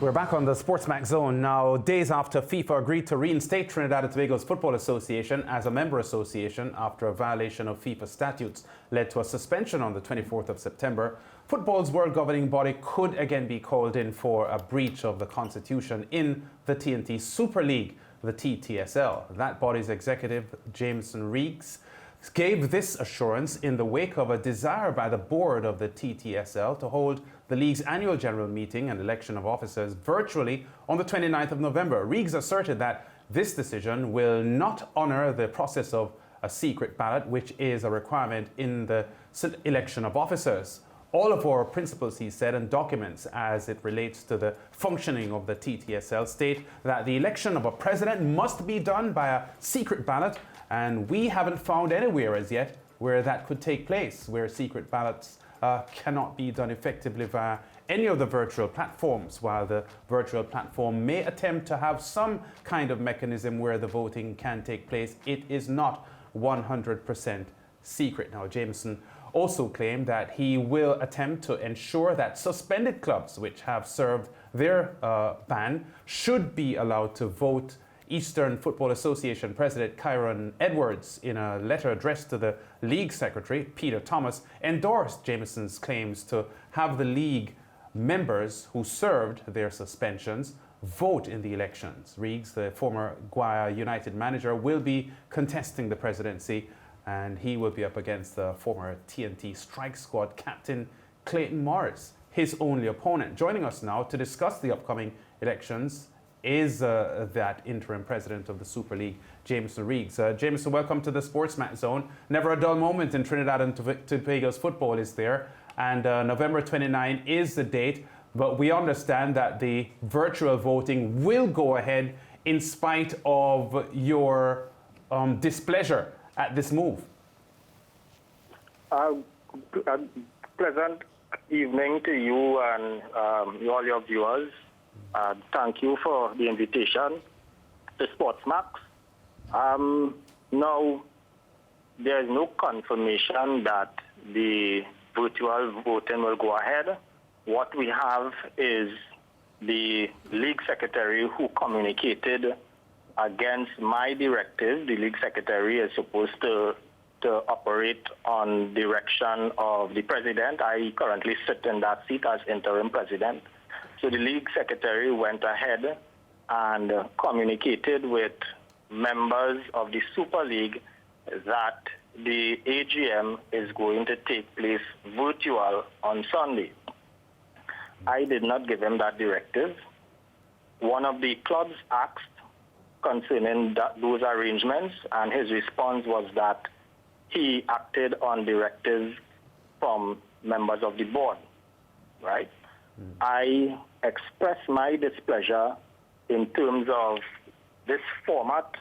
We're back on the SportsMax Zone now, days after FIFA agreed to reinstate Trinidad and Tobago's Football Association as a member association after a violation of FIFA statutes led to a suspension on the 24th of September. Football's world governing body could again be called in for a breach of the constitution in the T&T Super League, the TTSL. That body's executive, Jameson Rigues, gave this assurance in the wake of a desire by the board of the TTSL to hold the league's annual general meeting and election of officers virtually on the 29th of November. Rigues asserted that this decision will not honor the process of a secret ballot, which is a requirement in the election of officers. All of our principles, he said, and documents as it relates to the functioning of the TTSL state that the election of a president must be done by a secret ballot, and we haven't found anywhere as yet where that could take place, where secret ballots cannot be done effectively via any of the virtual platforms. While the virtual platform may attempt to have some kind of mechanism where the voting can take place, it is not 100% secret. Now, Jameson also claimed that he will attempt to ensure that suspended clubs which have served their ban should be allowed to vote. Eastern Football Association President Kyron Edwards, in a letter addressed to the league secretary, Peter Thomas, endorsed Jameson's claims to have the league members who served their suspensions vote in the elections. Rigues, the former Guaya United manager, will be contesting the presidency, and he will be up against the former T&T Strike Squad captain Clayton Morris, his only opponent. Joining us now to discuss the upcoming elections is that interim president of the Super League, Jameson Rigues. Jameson, welcome to the SportsMax Zone. Never a dull moment in Trinidad and Tobago's football, is there? And November 29 is the date, but we understand that the virtual voting will go ahead in spite of your displeasure at this move. Pleasant evening to you and all your viewers. Thank you for the invitation to SportsMax. Now, there is no confirmation that the virtual voting will go ahead. What we have is the league secretary who communicated against my directive. The league secretary is supposed to operate on direction of the president. I currently sit in that seat as interim president. So the league secretary went ahead and communicated with members of the Super League that the AGM is going to take place virtual on Sunday. I did not give him that directive. One of the clubs asked concerning those arrangements, and his response was that he acted on directives from members of the board, right? I expressed my displeasure in terms of this format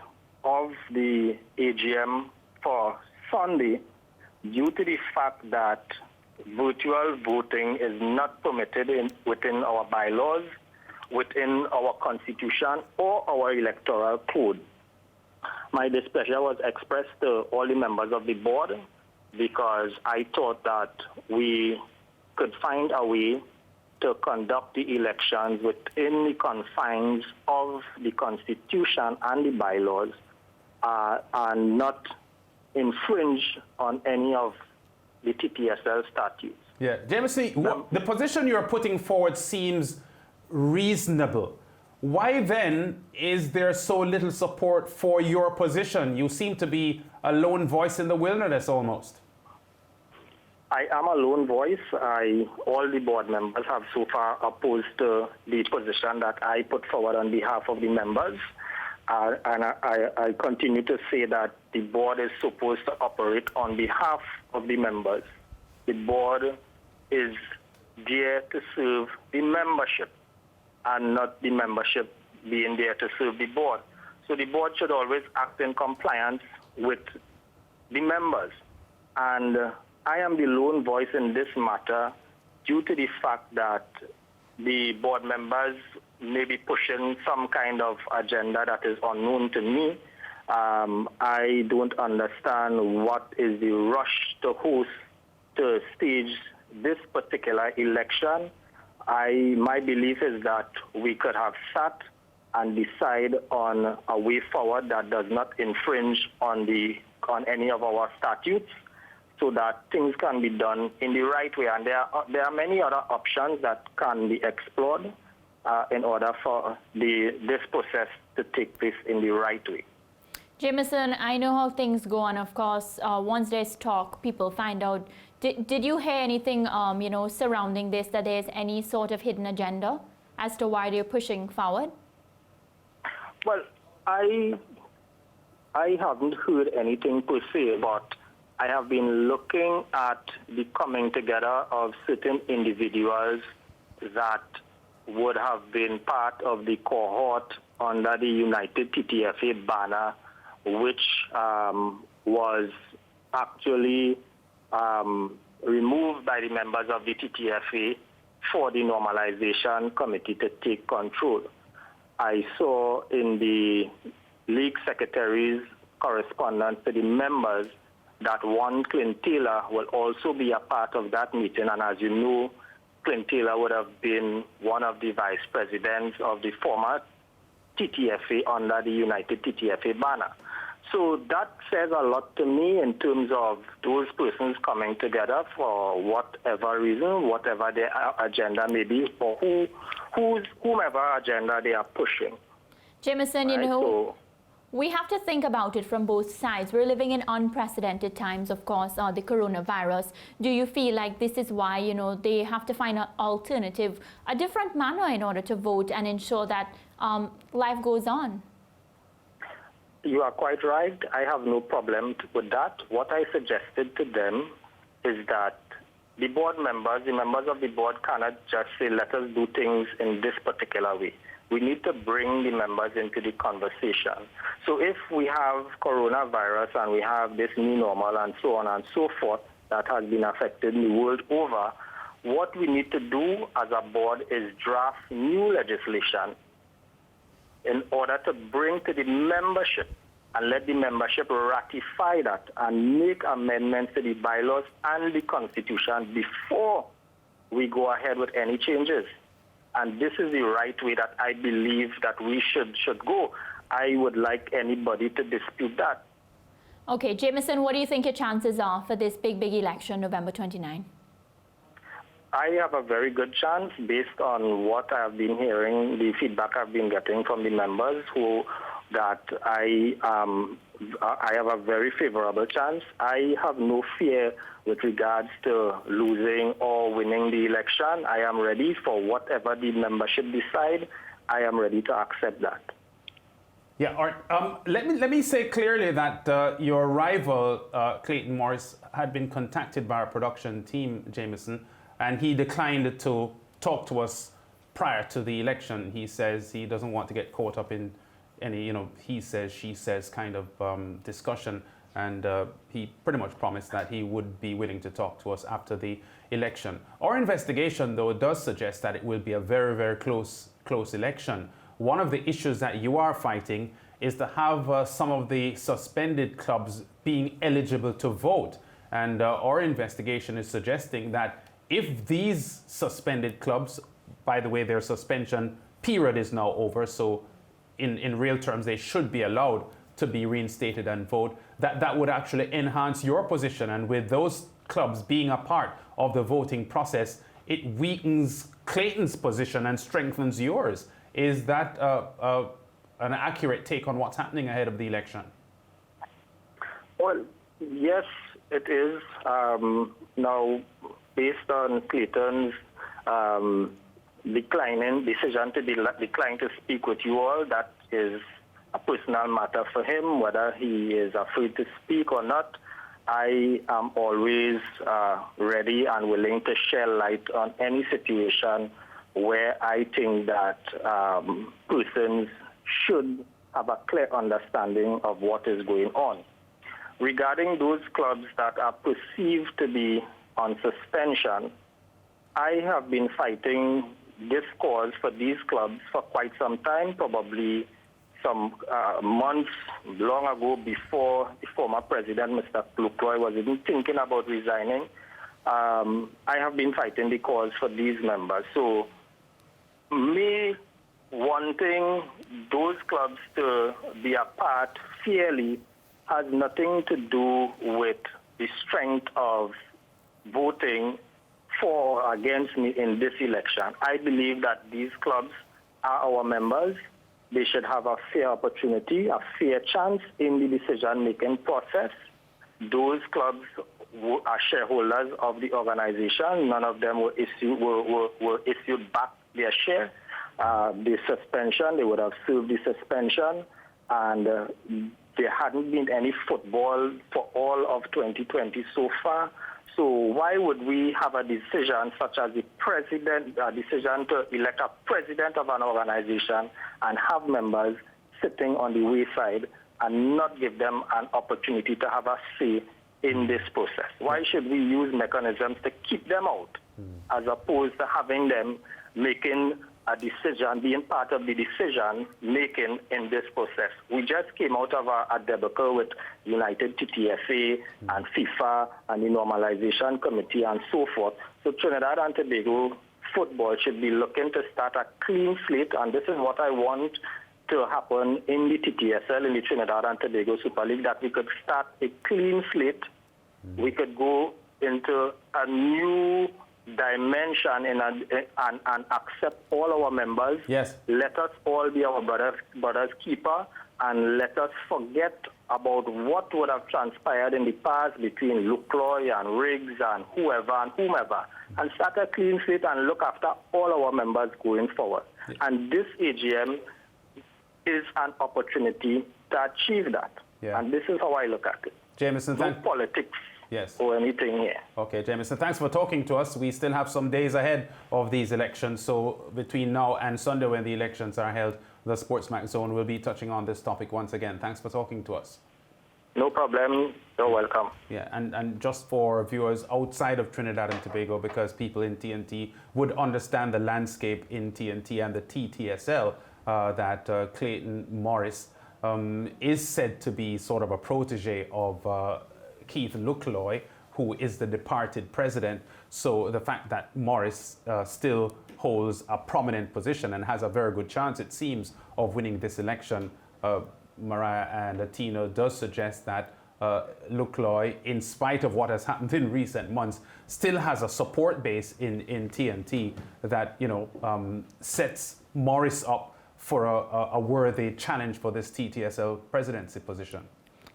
of the AGM for Sunday due to the fact that virtual voting is not permitted within our bylaws, within our constitution, or our electoral code. My displeasure was expressed to all the members of the board because I thought that we could find a way to conduct the elections within the confines of the Constitution and the bylaws and not infringe on any of the TTSL statutes. Yeah, Jameson, the position you're putting forward seems reasonable. Why then is there so little support for your position? You seem to be a lone voice in the wilderness almost. I am a lone voice. All the board members have so far opposed the position that I put forward on behalf of the members. And I continue to say that the board is supposed to operate on behalf of the members. The board is there to serve the membership and not the membership being there to serve the board. So the board should always act in compliance with the members. And I am the lone voice in this matter due to the fact that the board members may be pushing some kind of agenda that is unknown to me. I don't understand what is the rush to stage this particular election My belief is that we could have sat and decide on a way forward that does not infringe on any of our statutes, so that things can be done in the right way. And there are many other options that can be explored in order for this process to take place in the right way. Jameson, I know how things go on, of course. Once there's talk, people find out. Did you hear anything, surrounding this, that there's any sort of hidden agenda as to why they're pushing forward? Well, I haven't heard anything per se, but I have been looking at the coming together of certain individuals that would have been part of the cohort under the United TTFA banner, which was actually removed by the members of the TTFA for the normalization committee to take control. I saw in the league secretary's correspondence to the members that one Clint Taylor will also be a part of that meeting. And as you know, Clint Taylor would have been one of the vice presidents of the former TTFA under the United TTFA banner. So that says a lot to me in terms of those persons coming together for whatever reason, whatever their agenda may be, or whomever agenda they are pushing. Jameson, we have to think about it from both sides. We're living in unprecedented times, of course, the coronavirus. Do you feel like this is why, they have to find an alternative, a different manner in order to vote and ensure that life goes on? You are quite right. I have no problem with that. What I suggested to them is that the board members, the members of the board cannot just say, let us do things in this particular way. We need to bring the members into the conversation. So if we have coronavirus and we have this new normal and so on and so forth that has been affected the world over, what we need to do as a board is draft new legislation in order to bring to the membership and let the membership ratify that and make amendments to the bylaws and the Constitution before we go ahead with any changes. And this is the right way that I believe that we should go. I would like anybody to dispute that. Okay, Jameson, what do you think your chances are for this big election, November 29? I have a very good chance based on what I have been hearing, the feedback I've been getting from the members that I have a very favorable chance. I have no fear with regards to losing or winning the election. I am ready for whatever the membership decide. I am ready to accept that. Yeah, Art, let me say clearly that your rival, Clayton Morris, had been contacted by our production team, Jameson, and he declined to talk to us prior to the election. He says he doesn't want to get caught up in any, he says, she says kind of discussion. And he pretty much promised that he would be willing to talk to us after the election. Our investigation, though, does suggest that it will be a very, very close election. One of the issues that you are fighting is to have some of the suspended clubs being eligible to vote. And our investigation is suggesting that if these suspended clubs, by the way, their suspension period is now over, so in real terms, they should be allowed to be reinstated and vote, that would actually enhance your position. And with those clubs being a part of the voting process, it weakens Clayton's position and strengthens yours. Is that an accurate take on what's happening ahead of the election? Well, yes, it is. Now, based on Clayton's decision to decline to speak with you all, that is a personal matter for him, whether he is afraid to speak or not. I am always ready and willing to shed light on any situation where I think that persons should have a clear understanding of what is going on. Regarding those clubs that are perceived to be on suspension, I have been fighting this cause for these clubs for quite some time, probably some months long ago, before the former president, Mr. Klucroy, was even thinking about resigning. I have been fighting the cause for these members. So me wanting those clubs to be apart fairly has nothing to do with the strength of voting for or against me in this election. I believe that these clubs are our members. They should have a fair opportunity, a fair chance in the decision-making process. Those clubs are shareholders of the organization. None of them were issued back their share. The suspension, they would have served the suspension, and there hadn't been any football for all of 2020 so far. So why would we have a decision such as a decision to elect a president of an organization and have members sitting on the wayside and not give them an opportunity to have a say in this process? Why should we use mechanisms to keep them out as opposed to having them making a decision, being part of the decision making in this process? We just came out of a debacle with United TTSL and FIFA and the Normalization Committee and so forth. So Trinidad and Tobago football should be looking to start a clean slate, and this is what I want to happen in the TTSL, in the Trinidad and Tobago Super League, that we could start a clean slate. We could go into a new dimension and accept all our members. Yes. Let us all be our brother's keeper, and let us forget about what would have transpired in the past between Lucloy and Rigues and whomever, and start a clean slate and look after all our members going forward. Yeah. And this AGM is an opportunity to achieve that. Yeah. And this is how I look at it. Jameson, no politics. Yes. Or anything here. Okay, Jameson, thanks for talking to us. We still have some days ahead of these elections, so between now and Sunday when the elections are held, the SportsMax Zone will be touching on this topic once again. Thanks for talking to us. No problem. You're welcome. Yeah, and just for viewers outside of Trinidad and Tobago, because people in T&T would understand the landscape in T&T and the TTSL, that Clayton Morris is said to be sort of a protege of Keith Lucloy, who is the departed president. So the fact that Morris still holds a prominent position and has a very good chance, it seems, of winning this election, Mariah and Tino, does suggest that Lucloy, in spite of what has happened in recent months, still has a support base in T&T that, you know, sets Morris up for a worthy challenge for this TTSL presidency position.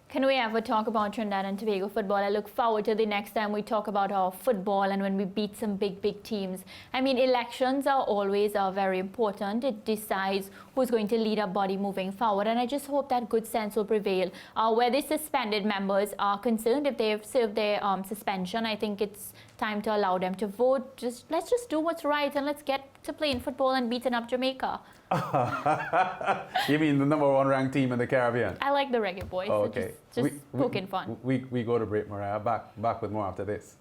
Can we ever talk about Trinidad and Tobago football? I look forward to the next time we talk about our football and when we beat some big teams. I mean, elections are always very important. It decides who's going to lead our body moving forward. And I just hope that good sense will prevail. Where the suspended members are concerned, if they've served their suspension, I think it's time to allow them to vote. Let's just do what's right and let's get to playing football and beating up Jamaica. You mean the #1 ranked team in the Caribbean? I like the Reggae Boys. Oh, okay. Just poking fun. We go to break, Mariah. Back with more after this.